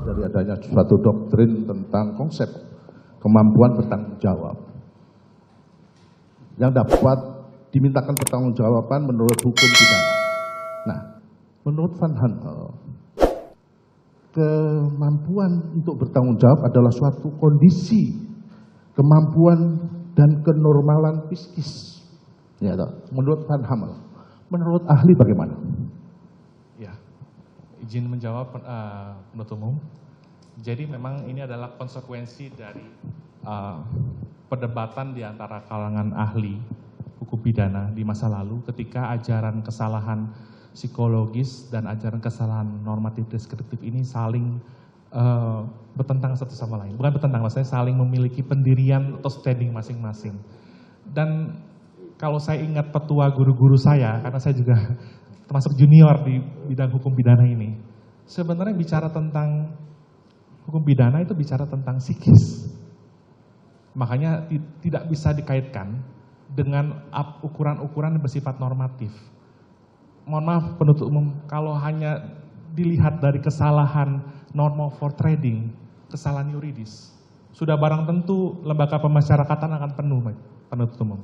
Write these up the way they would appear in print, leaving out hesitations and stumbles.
dari adanya suatu doktrin tentang konsep kemampuan bertanggung jawab yang dapat dimintakan pertanggungjawaban menurut hukum pidana. Nah, menurut Van Hammel, kemampuan untuk bertanggung jawab adalah suatu kondisi kemampuan dan kenormalan psikis. Ya, menurut Van Hammel. Menurut ahli bagaimana? Ya, izin menjawab penuntut umum. Jadi memang ini adalah konsekuensi dari perdebatan di antara kalangan ahli hukum pidana di masa lalu ketika ajaran kesalahan psikologis dan ajaran kesalahan normatif deskriptif ini saling bertentangan satu sama lain. Bukan bertentangan, maksudnya saling memiliki pendirian atau standing masing-masing. Dan kalau saya ingat petua guru-guru saya, karena saya juga termasuk junior di bidang hukum pidana ini, sebenarnya bicara tentang hukum pidana itu bicara tentang psikis. Makanya tidak bisa dikaitkan dengan ukuran-ukuran yang bersifat normatif. Mohon maaf penuntut umum, kalau hanya dilihat dari kesalahan normal for trading, kesalahan yuridis, sudah barang tentu lembaga pemasyarakatan akan penuh penuntut umum.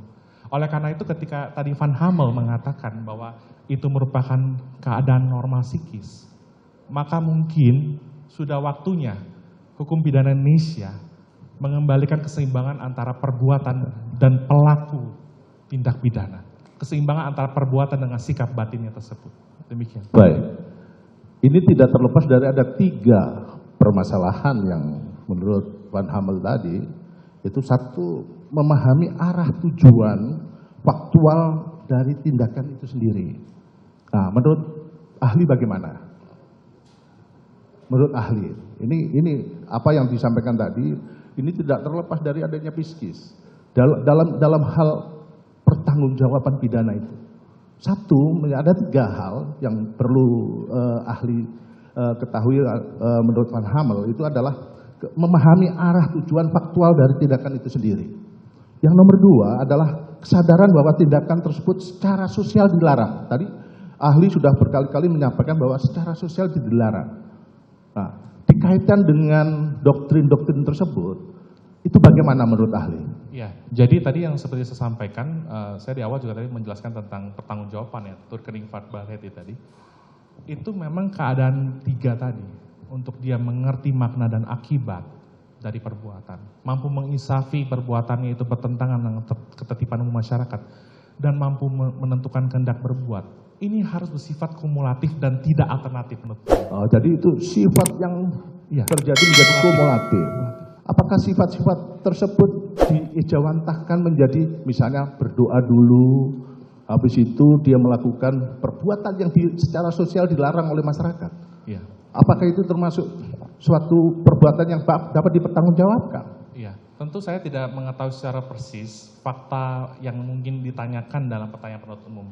Oleh karena itu ketika tadi Van Hammel mengatakan bahwa itu merupakan keadaan normal psikis, maka mungkin sudah waktunya hukum pidana Indonesia mengembalikan keseimbangan antara perbuatan dan pelaku tindak pidana. Keseimbangan antara perbuatan dengan sikap batinnya tersebut. Demikian. Baik. Ini tidak terlepas dari ada 3 permasalahan yang menurut Van Hammel tadi. Itu satu, memahami arah tujuan faktual dari tindakan itu sendiri. Nah, menurut ahli bagaimana? Menurut ahli, ini apa yang disampaikan tadi, ini tidak terlepas dari adanya psikis. Dalam hal pertanggungjawaban pidana itu. Satu, ada 3 hal yang perlu ahli ketahui menurut Van Hammel, itu adalah memahami arah tujuan faktual dari tindakan itu sendiri. Yang nomor 2 adalah kesadaran bahwa tindakan tersebut secara sosial dilarang. Tadi ahli sudah berkali-kali menyampaikan bahwa secara sosial dilarang. Nah, dikaitkan dengan doktrin-doktrin tersebut, itu bagaimana menurut ahli? Ya, jadi tadi yang seperti saya sampaikan, saya di awal juga tadi menjelaskan tentang pertanggungjawaban ya, Turkening Farbarheti tadi. Itu memang keadaan 3 tadi. Untuk dia mengerti makna dan akibat dari perbuatan, mampu menginsafi perbuatannya itu bertentangan dengan ketertiban umum masyarakat, dan mampu menentukan kehendak berbuat. Ini harus bersifat kumulatif dan tidak alternatif menurut saya. Oh, jadi itu sifat yang terjadi menjadi kumulatif. Apakah sifat-sifat tersebut diejawantahkan menjadi misalnya berdoa dulu, habis itu dia melakukan perbuatan yang secara sosial dilarang oleh masyarakat? Iya. Apakah itu termasuk suatu perbuatan yang dapat dipertanggungjawabkan? Iya, tentu saya tidak mengetahui secara persis fakta yang mungkin ditanyakan dalam pertanyaan penuntut umum.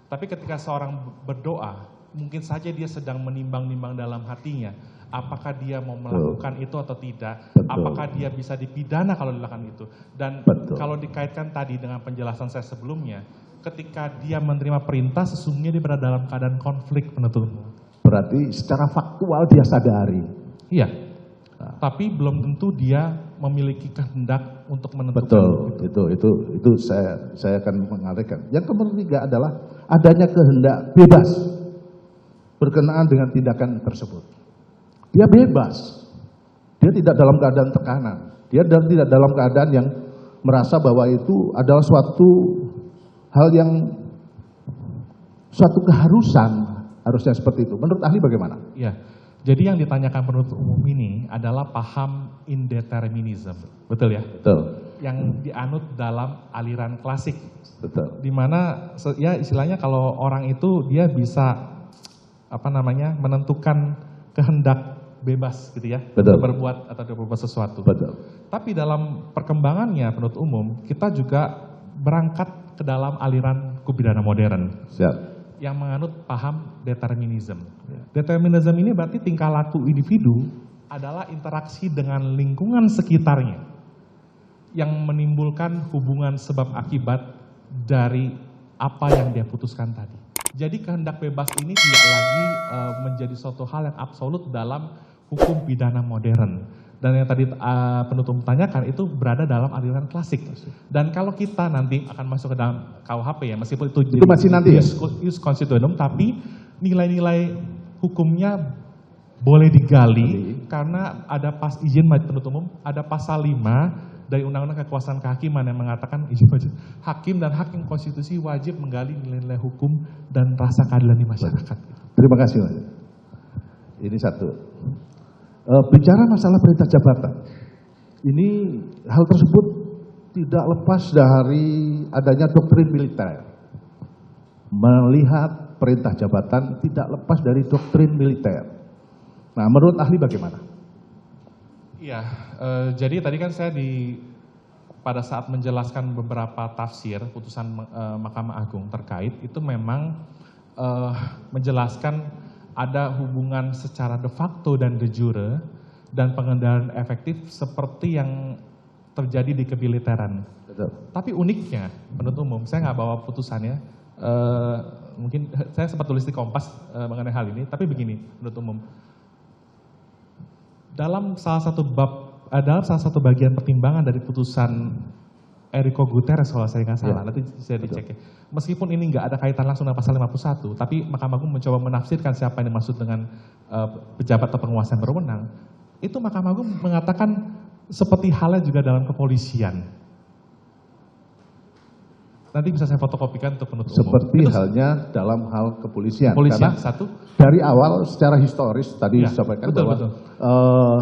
Tapi ketika seorang berdoa, mungkin saja dia sedang menimbang-nimbang dalam hatinya, apakah dia mau melakukan itu atau tidak, apakah dia bisa dipidana kalau dilakukan itu. Dan kalau dikaitkan tadi dengan penjelasan saya sebelumnya, ketika dia menerima perintah, sesungguhnya dia berada dalam keadaan konflik penuntut umum. Berarti secara faktual dia sadari. Iya, tapi belum tentu dia memiliki kehendak untuk menentukan. Betul, itu saya akan mengarahkan. Yang nomor 3 adalah adanya kehendak bebas berkenaan dengan tindakan tersebut. Dia bebas, dia tidak dalam keadaan tekanan, dia tidak dalam keadaan yang merasa bahwa itu adalah suatu hal yang suatu keharusan. Harusnya seperti itu. Menurut ahli bagaimana? Ya, jadi yang ditanyakan penuntut umum ini adalah paham indeterminism, betul ya? Betul. Yang dianut dalam aliran klasik. Betul. Dimana ya istilahnya kalau orang itu dia bisa menentukan kehendak bebas gitu ya, betul, berbuat atau berbuat sesuatu. Betul. Tapi dalam perkembangannya penuntut umum kita juga berangkat ke dalam aliran hukum pidana modern. Siap. Yang menganut paham determinism. Determinism ini berarti tingkah laku individu adalah interaksi dengan lingkungan sekitarnya yang menimbulkan hubungan sebab akibat dari apa yang dia putuskan tadi. Jadi kehendak bebas ini tidak lagi menjadi suatu hal yang absolut dalam hukum pidana modern. Dan yang tadi penutup tanyakan itu berada dalam aliran klasik. Dan kalau kita nanti akan masuk ke dalam KUHP ya, meskipun itu masih nanti ya? Ius constituendum, tapi nilai-nilai hukumnya boleh digali karena ada izin penuntut umum, ada pasal 5 dari Undang-Undang Kekuasaan Kehakiman yang mengatakan hakim dan hakim konstitusi wajib menggali nilai-nilai hukum dan rasa keadilan di masyarakat. Terima kasih, Mas. Ini satu. Bicara masalah perintah jabatan, ini hal tersebut tidak lepas dari adanya doktrin militer. Melihat perintah jabatan tidak lepas dari doktrin militer. Nah, menurut ahli bagaimana? Iya, jadi tadi kan saya pada saat menjelaskan beberapa tafsir putusan Mahkamah Agung terkait, itu memang menjelaskan ada hubungan secara de facto dan de jure dan pengendalian efektif seperti yang terjadi di kemiliteran. Betul. Tapi uniknya, penuntut umum, saya nggak bawa putusannya, mungkin saya sempat tulis di Kompas mengenai hal ini, tapi begini, penuntut umum. Dalam salah satu bagian pertimbangan dari putusan Enrico Guterres kalau saya nggak salah, nanti saya dicek ya. Meskipun ini nggak ada kaitan langsung dengan pasal 51, tapi Mahkamah Agung mencoba menafsirkan siapa yang dimaksud dengan pejabat atau penguasa yang berwenang. Itu Mahkamah Agung mengatakan seperti halnya juga dalam kepolisian. Nanti bisa saya fotokopikan untuk penuntut umum. Seperti halnya dalam hal kepolisian. Kepolisian, karena satu. Dari awal secara historis tadi disampaikan bahwa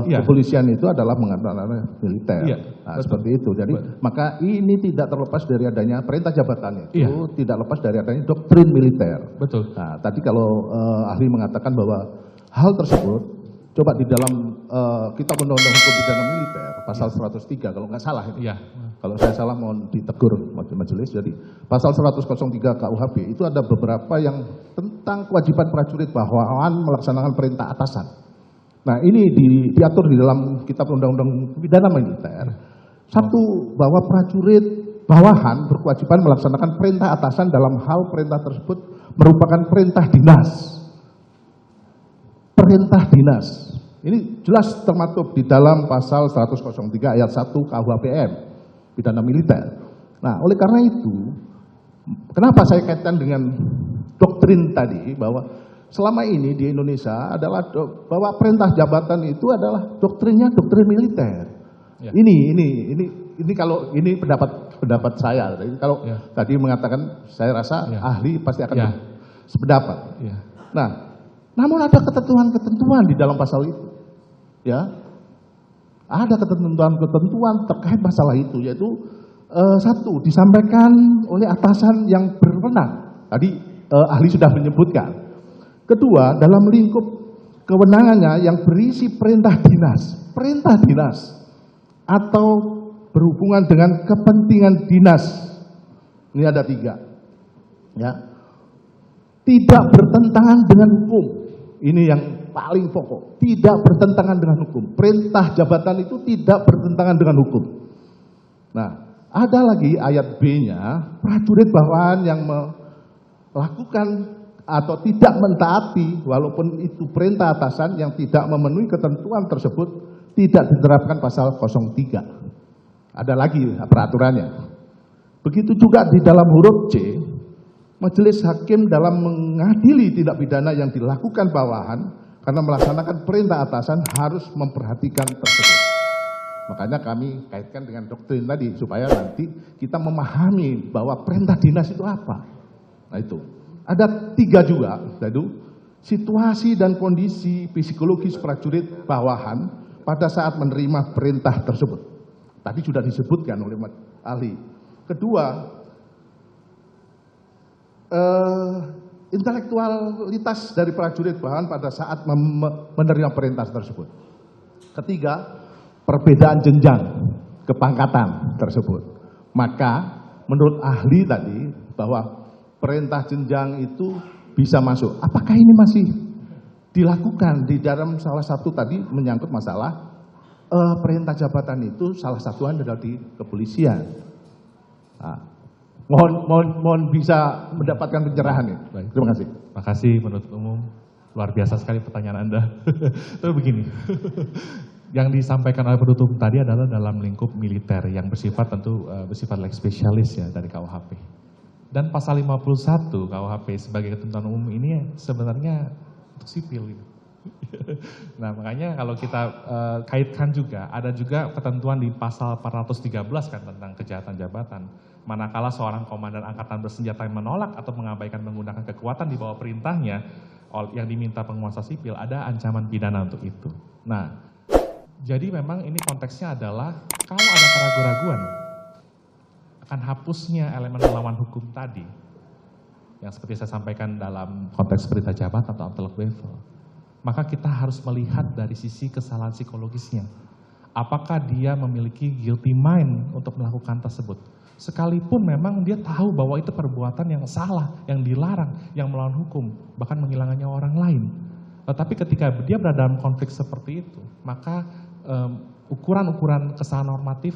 kepolisian itu adalah mengandalkan militer. Seperti itu. Jadi maka ini tidak terlepas dari adanya perintah jabatan itu, tidak lepas dari adanya doktrin militer. Betul. Nah, tadi kalau ahli mengatakan bahwa hal tersebut, coba di dalam Kitab Undang-Undang Hukum Pidana Militer pasal 103 kalau nggak salah itu. Kalau saya salah mohon ditegur majelis. Jadi pasal 103 KUHP itu ada beberapa yang tentang kewajiban prajurit bawahan melaksanakan perintah atasan. Nah, ini diatur di dalam Kitab Undang-Undang Pidana Militer. Satu, bahwa prajurit bawahan berkewajiban melaksanakan perintah atasan dalam hal perintah tersebut merupakan perintah dinas. Perintah dinas. Ini jelas termaktub di dalam pasal 103 ayat 1 KUHPM, pidana militer. Nah, oleh karena itu, kenapa saya kaitkan dengan doktrin tadi, bahwa selama ini di Indonesia adalah bahwa perintah jabatan itu adalah doktrinnya doktrin militer. Ini kalau ini pendapat saya. Kalau tadi mengatakan, saya rasa ahli pasti akan sependapat. Nah, namun ada ketentuan-ketentuan di dalam pasal itu. Ada ketentuan-ketentuan terkait masalah itu, yaitu satu, disampaikan oleh atasan yang berwenang. Tadi ahli sudah menyebutkan. Kedua, dalam lingkup kewenangannya yang berisi perintah dinas atau berhubungan dengan kepentingan dinas. Ini ada 3. Tidak bertentangan dengan hukum. Ini yang paling pokok. Tidak bertentangan dengan hukum. Perintah jabatan itu tidak bertentangan dengan hukum. Nah, ada lagi ayat B-nya, prajurit bawahan yang melakukan atau tidak mentaati, walaupun itu perintah atasan yang tidak memenuhi ketentuan tersebut, tidak diterapkan pasal 03. Ada lagi peraturannya. Begitu juga di dalam huruf C, majelis hakim dalam mengadili tindak pidana yang dilakukan bawahan karena melaksanakan perintah atasan harus memperhatikan tersebut. Makanya kami kaitkan dengan doktrin tadi supaya nanti kita memahami bahwa perintah dinas itu apa. Nah itu. Ada 3 juga, yaitu situasi dan kondisi psikologis prajurit bawahan pada saat menerima perintah tersebut. Tadi sudah disebutkan oleh ahli. Kedua, intelektualitas dari prajurit bawahan pada saat menerima perintah tersebut. Ketiga, perbedaan jenjang kepangkatan tersebut. Maka menurut ahli tadi bahwa perintah jenjang itu bisa masuk. Apakah ini masih dilakukan di dalam salah satu tadi menyangkut masalah perintah jabatan itu salah satu adalah di kepolisian. Nah, mohon bisa mendapatkan pencerahan ya. Baik. Terima kasih. Terima kasih penuntut umum. Luar biasa sekali pertanyaan Anda. Tapi begini, yang disampaikan oleh penutup tadi adalah dalam lingkup militer yang bersifat tentu bersifat leg spesialis ya dari KUHP. Dan pasal 51 KUHP sebagai ketentuan umum ini sebenarnya untuk sipil. Gitu. Nah makanya kalau kita kaitkan juga, ada juga ketentuan di pasal 413 kan tentang kejahatan jabatan. Manakala seorang komandan angkatan bersenjata yang menolak atau mengabaikan menggunakan kekuatan di bawah perintahnya yang diminta penguasa sipil, ada ancaman pidana untuk itu. Nah, jadi memang ini konteksnya adalah kalau ada keraguan-raguan akan hapusnya elemen melawan hukum tadi, yang seperti saya sampaikan dalam konteks perintah jabatan atau antelok level, maka kita harus melihat dari sisi kesalahan psikologisnya. Apakah dia memiliki guilty mind untuk melakukan tersebut? Sekalipun memang dia tahu bahwa itu perbuatan yang salah, yang dilarang, yang melawan hukum, bahkan menghilangkan nyawa orang lain. Tetapi ketika dia berada dalam konflik seperti itu, maka ukuran-ukuran kesalahan normatif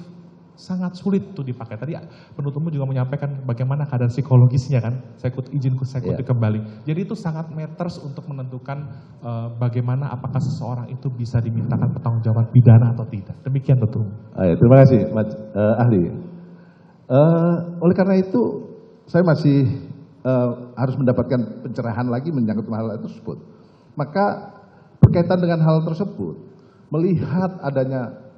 sangat sulit tuh dipakai. Tadi penutup umum juga menyampaikan bagaimana keadaan psikologisnya kan, saya kutip kembali. Jadi itu sangat matters untuk menentukan bagaimana apakah seseorang itu bisa dimintakan pertanggungjawaban pidana atau tidak. Demikian penutup umum. Terima kasih, ahli. Oleh karena itu, saya masih harus mendapatkan pencerahan lagi menyangkut hal tersebut. Maka berkaitan dengan hal tersebut, melihat adanya,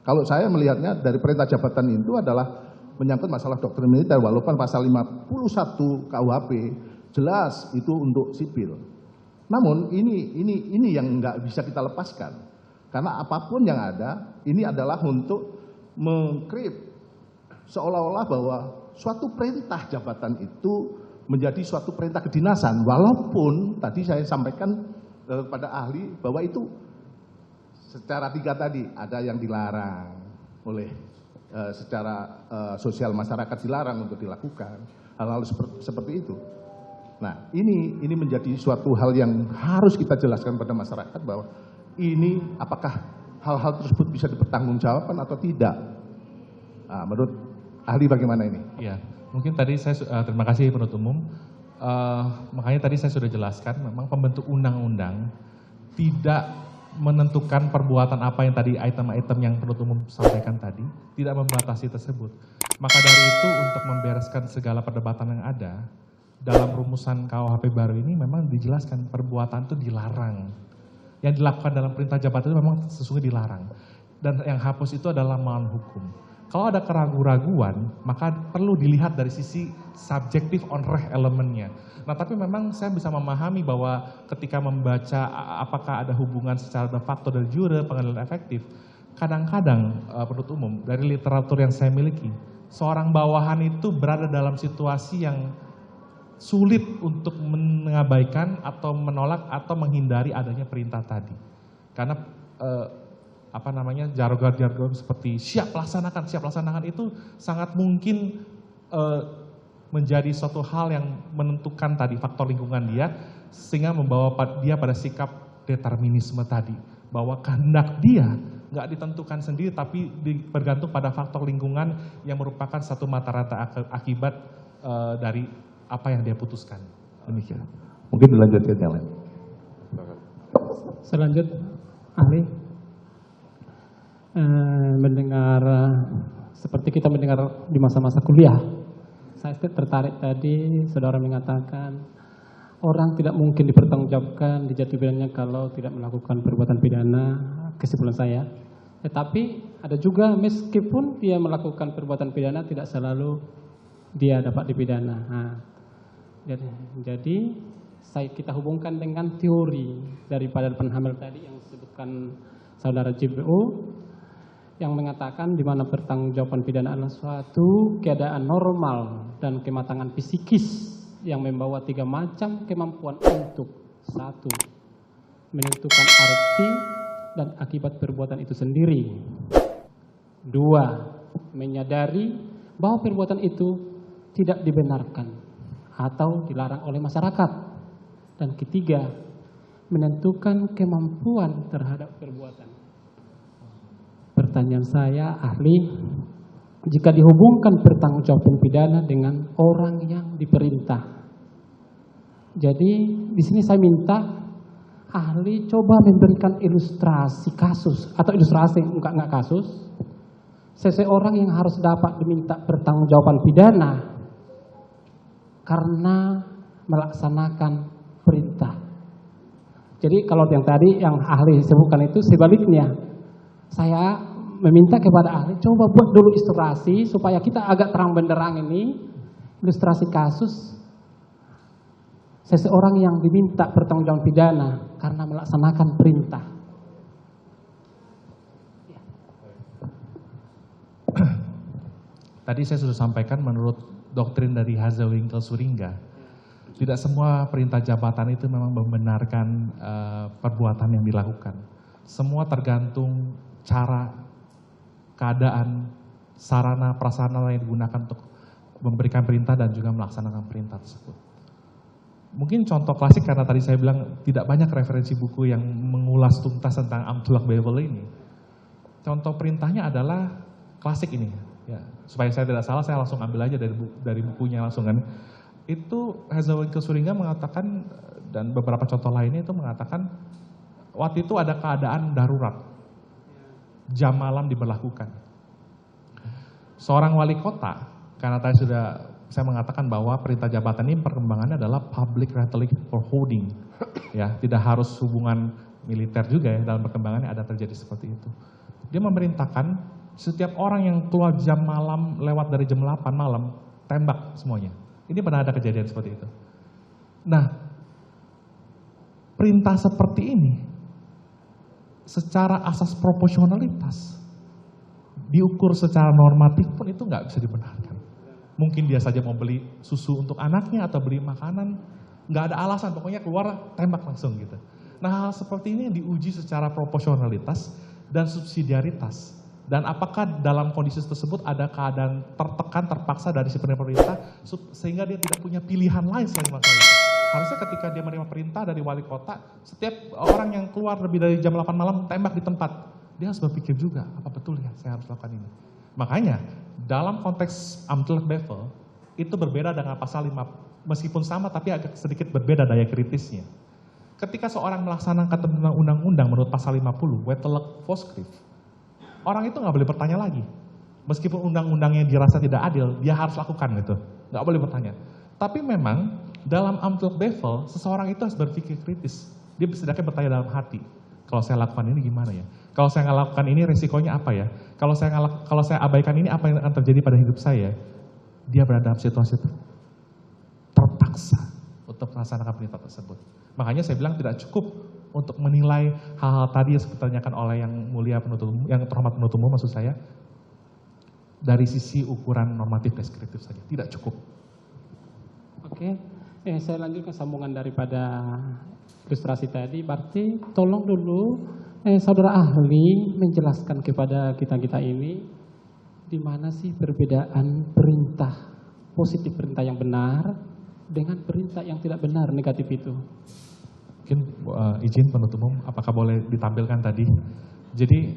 kalau saya melihatnya dari perintah jabatan itu adalah menyangkut masalah doktrin militer, walaupun pasal 51 KUHP jelas itu untuk sipil. Namun ini yang nggak bisa kita lepaskan, karena apapun yang ada, ini adalah untuk mengkrip seolah-olah bahwa suatu perintah jabatan itu menjadi suatu perintah kedinasan, walaupun tadi saya sampaikan kepada ahli bahwa itu secara tiga tadi ada yang dilarang oleh secara sosial masyarakat, dilarang untuk dilakukan hal-hal seperti itu. Nah ini menjadi suatu hal yang harus kita jelaskan pada masyarakat bahwa ini apakah hal-hal tersebut bisa dipertanggungjawabkan atau tidak. Nah, menurut ahli bagaimana ini? Ya, mungkin tadi saya terima kasih penutup umum. Makanya tadi saya sudah jelaskan, memang pembentuk undang-undang tidak menentukan perbuatan apa yang tadi item-item yang penutup umum sampaikan tadi, tidak membatasi tersebut. Maka dari itu untuk membereskan segala perdebatan yang ada, dalam rumusan KUHP baru ini memang dijelaskan perbuatan itu dilarang. Yang dilakukan dalam perintah jabatan itu memang sesungguhnya dilarang. Dan yang hapus itu adalah melawan hukum. Kalau ada keraguan-raguan, maka perlu dilihat dari sisi subjektif on reh elemennya. Nah tapi memang saya bisa memahami bahwa ketika membaca apakah ada hubungan secara de facto de jure pengadilan efektif, kadang-kadang penuntut umum dari literatur yang saya miliki, seorang bawahan itu berada dalam situasi yang sulit untuk mengabaikan atau menolak atau menghindari adanya perintah tadi. Karena jargon-jargon seperti siap laksanakan itu sangat mungkin menjadi suatu hal yang menentukan tadi faktor lingkungan dia, sehingga membawa dia pada sikap determinisme tadi, bahwa kehendak dia nggak ditentukan sendiri tapi bergantung pada faktor lingkungan yang merupakan satu mata rata akibat dari apa yang dia putuskan. Demikian. Mungkin dilanjutkan yang lain. Selanjutnya ahli. Mendengar seperti kita mendengar di masa-masa kuliah, saya tertarik tadi saudara mengatakan orang tidak mungkin dipertanggungjawabkan di jatuh pidananya kalau tidak melakukan perbuatan pidana, kesimpulan saya. Tetapi ada juga meskipun dia melakukan perbuatan pidana tidak selalu dia dapat dipidana. Nah, jadi kita hubungkan dengan teori daripada penhamil tadi yang disebutkan saudara JPO, yang mengatakan di mana pertanggungjawaban pidana adalah suatu keadaan normal dan kematangan psikis yang membawa tiga macam kemampuan untuk: satu, menentukan arti dan akibat perbuatan itu sendiri; dua, menyadari bahwa perbuatan itu tidak dibenarkan atau dilarang oleh masyarakat; dan ketiga, menentukan kemampuan terhadap perbuatan. Pertanyaan saya, ahli, jika dihubungkan pertanggungjawaban pidana dengan orang yang diperintah, Jadi di sini saya minta ahli coba memberikan ilustrasi kasus atau ilustrasi enggak kasus. Seseorang yang harus dapat diminta pertanggungjawaban pidana karena melaksanakan perintah. Jadi kalau yang tadi yang ahli sebutkan itu sebaliknya. Saya meminta kepada ahli coba buat dulu ilustrasi supaya kita agak terang benderang ini ilustrasi kasus seseorang yang diminta pertanggungjawaban pidana karena melaksanakan perintah. Tadi saya sudah sampaikan menurut doktrin dari Hazewinkel-Suringga, tidak semua perintah jabatan itu memang membenarkan perbuatan yang dilakukan. Semua tergantung cara, keadaan, sarana, prasarana yang digunakan untuk memberikan perintah dan juga melaksanakan perintah tersebut. Mungkin contoh klasik karena tadi saya bilang tidak banyak referensi buku yang mengulas tuntas tentang Amtulak Bevel ini. Contoh perintahnya adalah klasik ini. Ya, supaya saya tidak salah, saya langsung ambil aja dari bukunya langsung kan. Itu Hazewinkel-Suringga mengatakan, dan beberapa contoh lainnya itu mengatakan, waktu itu ada keadaan darurat, jam malam diberlakukan. Seorang wali kota, karena tadi saya mengatakan bahwa perintah jabatan ini perkembangannya adalah public rhetoric for holding, ya, tidak harus hubungan militer juga ya, dalam perkembangannya ada terjadi seperti itu. Dia memerintahkan setiap orang yang keluar jam malam lewat dari jam 8 malam, tembak semuanya. Ini pernah ada kejadian seperti itu. Nah, perintah seperti ini, secara asas proporsionalitas, diukur secara normatif pun itu nggak bisa dibenarkan. Mungkin dia saja mau beli susu untuk anaknya atau beli makanan, nggak ada alasan, pokoknya keluar tembak langsung gitu. Nah, hal seperti ini diuji secara proporsionalitas dan subsidiaritas. Dan apakah dalam kondisi tersebut ada keadaan tertekan, terpaksa dari si penerima perintah, sehingga dia tidak punya pilihan lain selain melakukan itu. Harusnya ketika dia menerima perintah dari wali kota, setiap orang yang keluar lebih dari jam 8 malam tembak di tempat. Dia harus berpikir juga, apa betul ya saya harus lakukan ini. Makanya, dalam konteks Amtulak Bevel, itu berbeda dengan pasal 5, meskipun sama tapi agak sedikit berbeda daya kritisnya. Ketika seorang melaksanakan ketentuan undang-undang menurut pasal 50, Wettelijk Voorschrift, orang itu nggak boleh bertanya lagi. Meskipun undang-undangnya dirasa tidak adil, dia harus lakukan gitu. Nggak boleh bertanya. Tapi memang dalam Amtulak Bevel, seseorang itu harus berpikir kritis. Dia setidaknya bertanya dalam hati. Kalau saya lakukan ini gimana ya? Kalau saya nggak lakukan ini resikonya apa ya? Kalau saya abaikan ini apa yang akan terjadi pada hidup saya? Dia berada dalam situasi terpaksa untuk melaksanakan perintah tersebut. Makanya saya bilang tidak cukup untuk menilai hal-hal tadi yang ditanyakan oleh yang mulia penuntut umum, yang terhormat penuntut umum maksud saya, dari sisi ukuran normatif deskriptif saja, tidak cukup. Oke, saya lanjutkan sambungan daripada ilustrasi tadi. Berarti tolong dulu saudara ahli menjelaskan kepada kita ini di mana sih perbedaan perintah positif, perintah yang benar dengan perintah yang tidak benar, negatif itu. Mungkin izin penuntut umum, apakah boleh ditampilkan tadi? Jadi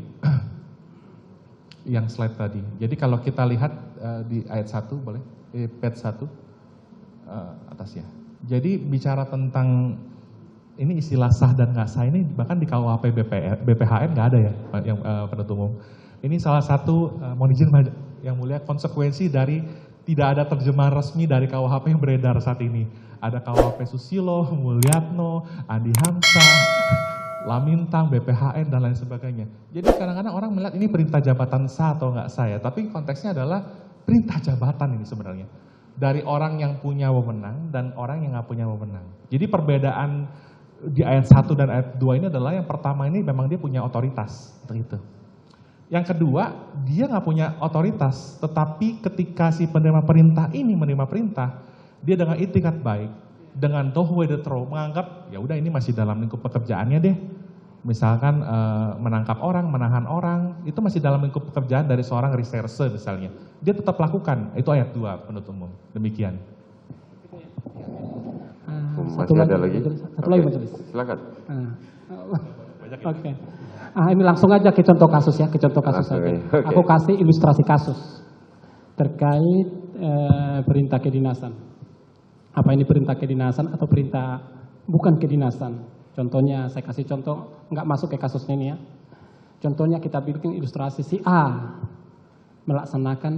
yang slide tadi. Jadi kalau kita lihat di ayat 1 boleh, page 1 atas ya. Jadi bicara tentang ini istilah sah dan nggak sah ini bahkan di KUHP BPHN nggak ada ya, yang penuntut umum. Ini salah satu mohon izin yang mulia konsekuensi dari tidak ada terjemahan resmi dari KUHP yang beredar saat ini. Ada KUHP Susilo, Mulyatno, Andi Hamzah, Lamintang, BPHN, dan lain sebagainya. Jadi kadang-kadang orang melihat ini perintah jabatan sah atau nggak sah ya, tapi konteksnya adalah perintah jabatan ini sebenarnya. Dari orang yang punya wewenang dan orang yang nggak punya wewenang. Jadi perbedaan di ayat 1 dan ayat 2 ini adalah yang pertama ini memang dia punya otoritas untuk itu. Yang kedua, dia nggak punya otoritas, tetapi ketika si penerima perintah ini menerima perintah, dia dengan itikat baik, dengan dohwe de tro, menganggap ya udah ini masih dalam lingkup pekerjaannya deh. Misalkan menangkap orang, menahan orang, itu masih dalam lingkup pekerjaan dari seorang reserse misalnya. Dia tetap lakukan, itu ayat 2 penuntut umum. Demikian. Masih ada lagi? Satu lagi majelis. Silakan. Oke. Ini langsung aja ke contoh kasus ya, ke contoh kasus saja. Okay. Aku kasih ilustrasi kasus terkait perintah kedinasan. apa ini perintah kedinasan atau perintah bukan kedinasan. Contohnya, saya kasih contoh, nggak masuk ke kasusnya ini ya. Contohnya kita bikin ilustrasi si A melaksanakan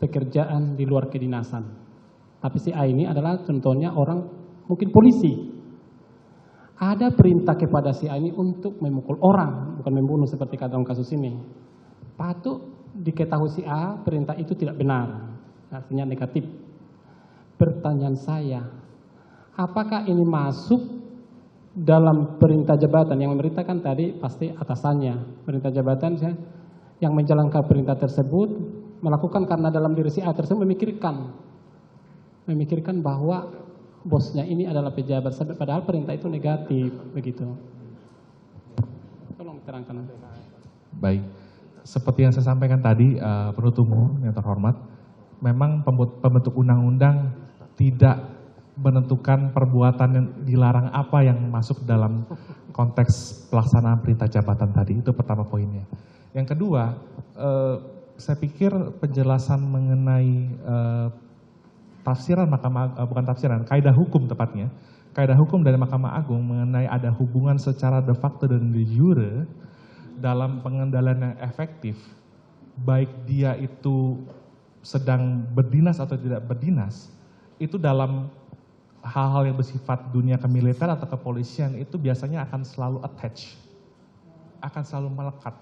pekerjaan di luar kedinasan. Tapi si A ini adalah contohnya orang mungkin polisi. Ada perintah kepada si A ini untuk memukul orang, bukan membunuh seperti dalam kasus ini. Patut diketahui si A perintah itu tidak benar, artinya negatif. Pertanyaan saya, apakah ini masuk dalam perintah jabatan? Yang memerintahkan tadi pasti atasannya. Perintah jabatan yang menjalankan perintah tersebut melakukan karena dalam diri si A tersebut memikirkan bahwa bosnya ini adalah pejabat, padahal perintah itu negatif begitu. Tolong terangkan. Baik, seperti yang saya sampaikan tadi, penuntut umum yang terhormat, memang pembentuk undang-undang tidak menentukan perbuatan yang dilarang apa yang masuk dalam konteks pelaksanaan perintah jabatan tadi. Itu pertama poinnya. Yang kedua, saya pikir penjelasan mengenai tafsiran bukan tafsiran, kaidah hukum tepatnya, kaidah hukum dari Mahkamah Agung mengenai ada hubungan secara de facto dan de jure dalam pengendalian yang efektif, baik dia itu sedang berdinas atau tidak berdinas, itu dalam hal-hal yang bersifat dunia kemiliter atau kepolisian itu biasanya akan selalu attach, akan selalu melekat.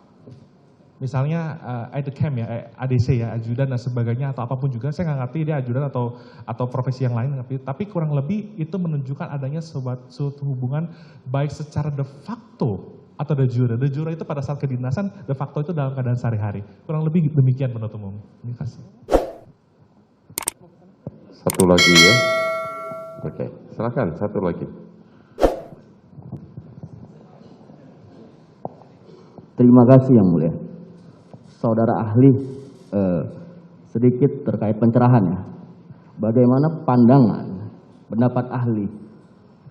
Misalnya ADCAM ya, ADC ya, ajudan dan sebagainya atau apapun juga, saya nggak ngerti dia ajudan atau profesi yang lain, tapi kurang lebih itu menunjukkan adanya suatu hubungan baik secara de facto atau de jure. De jure itu pada saat kedinasan, de facto itu dalam keadaan sehari-hari. Kurang lebih demikian penuntut umum. Terima kasih. Satu lagi ya. Oke, silakan satu lagi. Terima kasih Yang Mulia. Saudara ahli, sedikit terkait pencerahan ya. Bagaimana pandangan, pendapat ahli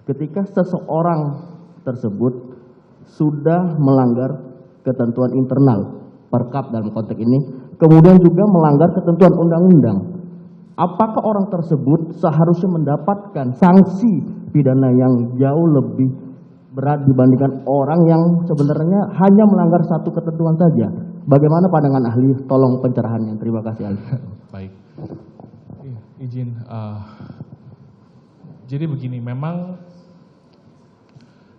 ketika seseorang tersebut sudah melanggar ketentuan internal Perkap dalam konteks ini, kemudian juga melanggar ketentuan undang-undang. Apakah orang tersebut seharusnya mendapatkan sanksi pidana yang jauh lebih berat dibandingkan orang yang sebenarnya hanya melanggar satu ketentuan saja? Bagaimana pandangan ahli? Tolong pencerahannya. Terima kasih ahli. Baik, izin. Jadi begini, memang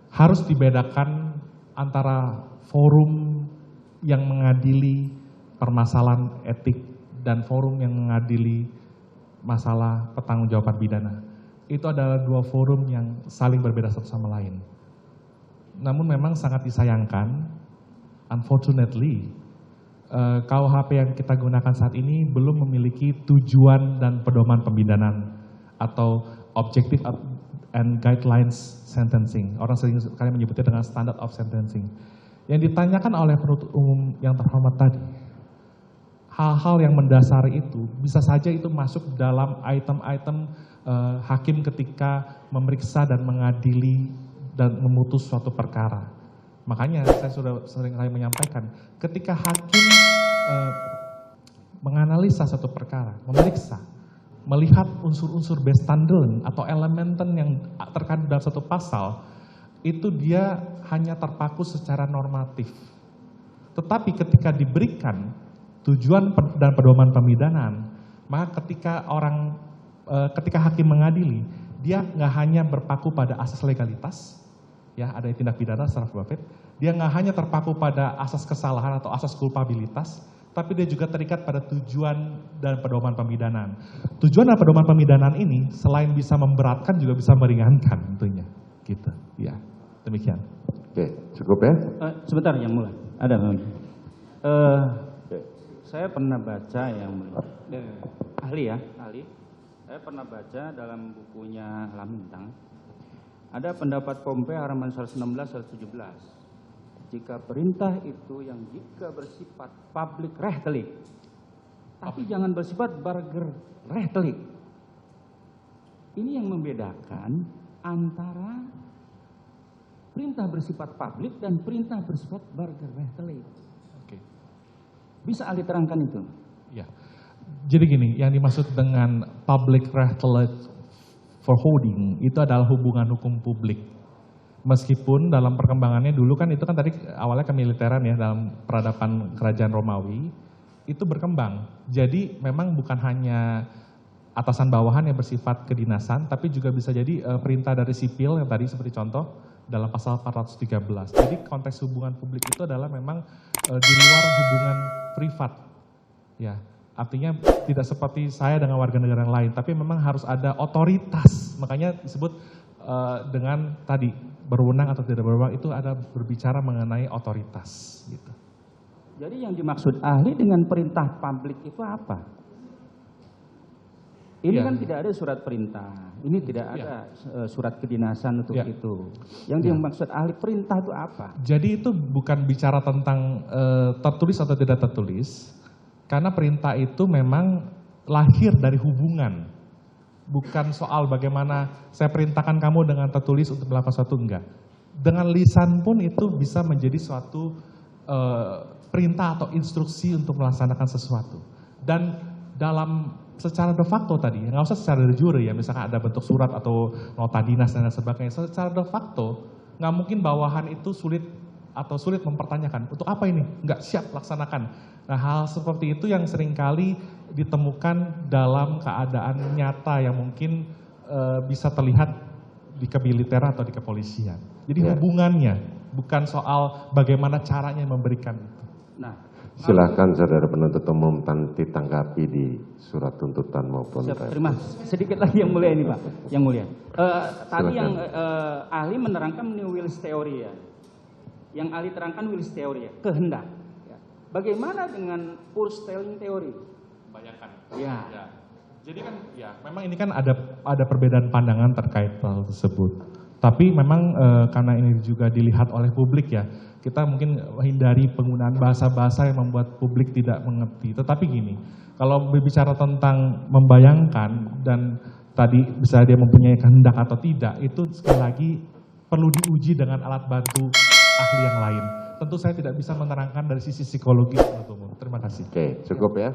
harus dibedakan antara forum yang mengadili permasalahan etik dan forum yang mengadili masalah pertanggungjawaban pidana. Itu adalah dua forum yang saling berbeda satu sama lain. Namun memang sangat disayangkan, unfortunately, KUHP yang kita gunakan saat ini belum memiliki tujuan dan pedoman pemidanan atau objective and guidelines sentencing. Orang sering sekali menyebutnya dengan standard of sentencing. Yang ditanyakan oleh penuntut umum yang terhormat tadi, hal-hal yang mendasari itu bisa saja itu masuk dalam item-item hakim ketika memeriksa dan mengadili dan memutus suatu perkara. Makanya saya sudah sering kali menyampaikan, ketika hakim menganalisa suatu perkara, memeriksa, melihat unsur-unsur bestandelen atau elementen yang terkandung dalam satu pasal, itu dia hanya terpaku secara normatif. Tetapi ketika diberikan tujuan dan pedoman pemidanaan, maka ketika hakim mengadili, dia nggak hanya berpaku pada asas legalitas, ya ada tindak pidana secara verbal, dia nggak hanya terpaku pada asas kesalahan atau asas kulpabilitas, tapi dia juga terikat pada tujuan dan pedoman pemidanaan. Tujuan dan pedoman pemidanaan ini selain bisa memberatkan juga bisa meringankan tentunya, gitu. Ya, demikian. Oke, cukup ya. Sebentar Yang Mulia, ada lagi. Saya pernah baca Yang Mulia, ahli ya, ahli. Saya pernah baca dalam bukunya Lamintang, ada pendapat Pompei halaman 116-117. Jika perintah itu yang jika bersifat public rechtelijk, tapi jangan bersifat burger rechtelijk. Ini yang membedakan antara perintah bersifat publik dan perintah bersifat burger rechtelijk. Oke. Bisa ahli terangkan itu? Ya. Jadi gini, yang dimaksud dengan public rechtelijk forwarding itu adalah hubungan hukum publik. Meskipun dalam perkembangannya dulu kan itu kan tadi awalnya kemiliteran ya dalam peradaban kerajaan Romawi itu berkembang. Jadi memang bukan hanya atasan bawahan yang bersifat kedinasan, tapi juga bisa jadi perintah dari sipil yang tadi seperti contoh dalam pasal 413. Jadi konteks hubungan publik itu adalah memang di luar hubungan privat. Ya, artinya tidak seperti saya dengan warga negara yang lain, tapi memang harus ada otoritas. Makanya disebut dengan tadi berwenang atau tidak berwenang itu ada berbicara mengenai otoritas gitu. Jadi yang dimaksud ahli dengan perintah publik itu apa? Ini kan tidak ada surat perintah, ini tidak ada surat kedinasan untuk itu. Yang dimaksud ahli perintah itu apa? Jadi itu bukan bicara tentang tertulis atau tidak tertulis, karena perintah itu memang lahir dari hubungan. Bukan soal bagaimana saya perintahkan kamu dengan tertulis untuk melakukan sesuatu, enggak. Dengan lisan pun itu bisa menjadi suatu perintah atau instruksi untuk melaksanakan sesuatu. Dan dalam secara de facto tadi, nggak usah secara de jure ya, misalkan ada bentuk surat atau nota dinas dan sebagainya. Secara de facto, nggak mungkin bawahan itu sulit mempertanyakan, untuk apa ini? Nggak siap laksanakan. Nah hal seperti itu yang seringkali ditemukan dalam keadaan nyata yang mungkin bisa terlihat di kemiliteran atau di kepolisian. Jadi hubungannya, bukan soal bagaimana caranya memberikan itu. Nah, silakan saudara penuntut umum nanti tanggapi di surat tuntutan maupun terima. Sedikit lagi yang mulia ini Pak, yang mulia. Tadi yang ahli menerangkan Wills teori ya. Yang ahli terangkan Wills teori ya, kehendak. Ya. Bagaimana dengan Purcell teori? Bayangkan. Ya. Jadi kan ya memang ini kan ada perbedaan pandangan terkait hal tersebut. Tapi memang karena ini juga dilihat oleh publik ya, kita mungkin hindari penggunaan bahasa-bahasa yang membuat publik tidak mengerti. Tetapi gini, kalau berbicara tentang membayangkan dan tadi bisa dia mempunyai kehendak atau tidak, itu sekali lagi perlu diuji dengan alat bantu ahli yang lain. Tentu saya tidak bisa menerangkan dari sisi psikologis. Terima kasih. Oke, cukup ya.